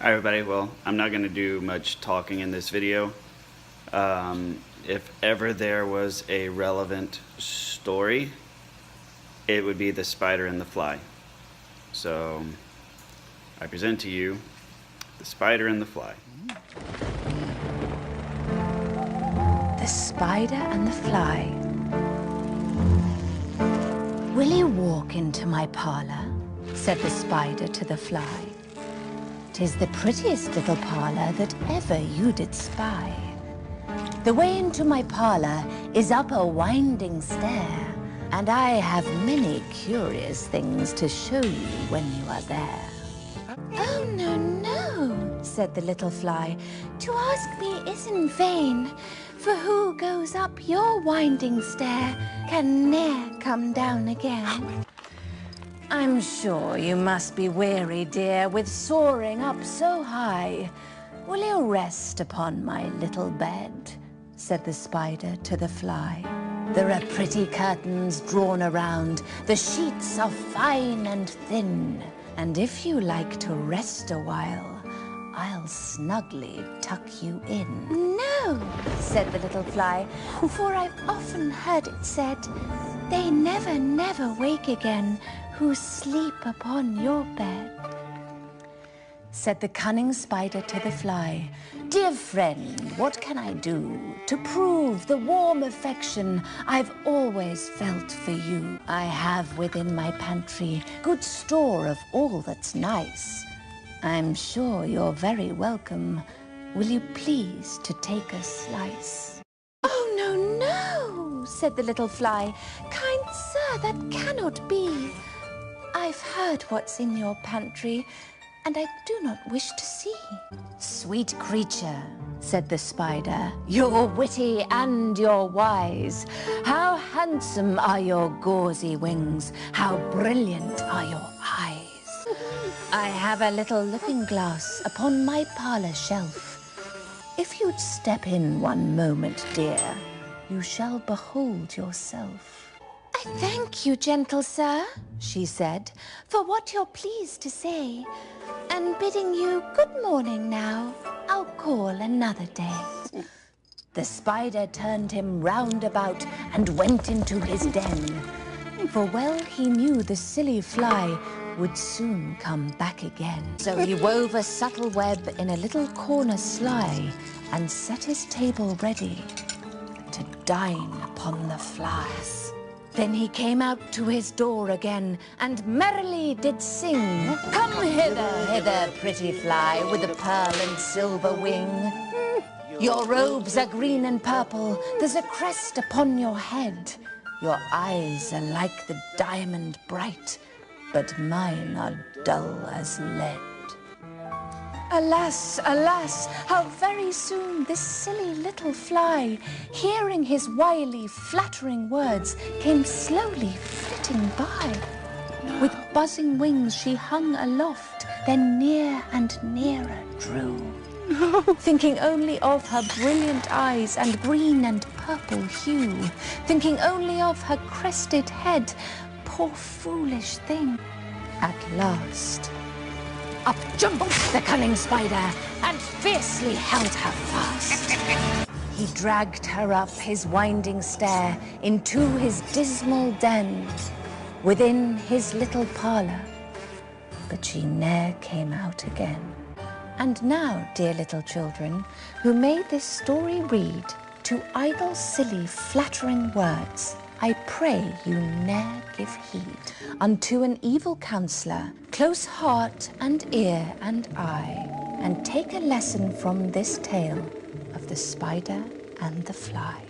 Hi everybody, well, I'm not going to do much talking in this video. If ever there was a relevant story, it would be The Spider and the Fly. So, I present to you The Spider and the Fly. The Spider and the Fly. "Will you walk into my parlor?" said the Spider to the Fly. "'Tis the prettiest little parlor that ever you did spy. The way into my parlor is up a winding stair, and I have many curious things to show you when you are there." "Oh, no, no," said the little Fly. "To ask me is in vain, for who goes up your winding stair can ne'er come down again. I'm sure you must be weary, dear, with soaring up so high. Will you rest upon my little bed?" said the Spider to the Fly. "There are pretty curtains drawn around, the sheets are fine and thin, and if you like to rest a while, I'll snugly tuck you in." "No," said the little Fly, "for I've often heard it said, they never, never wake again who sleep upon your bed." Said the cunning Spider to the Fly, "Dear friend, what can I do to prove the warm affection I've always felt for you? I have within my pantry good store of all that's nice. I'm sure you're very welcome. Will you please to take a slice?" "Oh, no, no," said the little Fly. "Kind sir, that cannot be. I've heard what's in your pantry, and I do not wish to see." "Sweet creature," said the Spider, "you're witty and you're wise. How handsome are your gauzy wings, how brilliant are your eyes. I have a little looking glass upon my parlor shelf. If you'd step in one moment, dear, you shall behold yourself." "I thank you, gentle sir," she said, "for what you're pleased to say, and bidding you good morning now, I'll call another day." The Spider turned him round about and went into his den, for well he knew the silly Fly would soon come back again. So he wove a subtle web in a little corner sly, and set his table ready to dine upon the flies. Then he came out to his door again, and merrily did sing, "Come hither, hither, pretty Fly, with the pearl and silver wing. Your robes are green and purple, there's a crest upon your head. Your eyes are like the diamond bright, but mine are dull as lead." Alas, alas, how very soon this silly little Fly, hearing his wily, flattering words, came slowly flitting by. With buzzing wings she hung aloft, then near and nearer drew, thinking only of her brilliant eyes and green and purple hue, thinking only of her crested head, poor foolish thing. At last, up jumped the cunning Spider and fiercely held her fast. He dragged her up his winding stair into his dismal den, within his little parlor, but she ne'er came out again. And now, dear little children, who may this story read, to idle, silly, flattering words, I pray you ne'er give heed unto an evil counsellor, close heart and ear and eye, and take a lesson from this tale of the Spider and the Fly.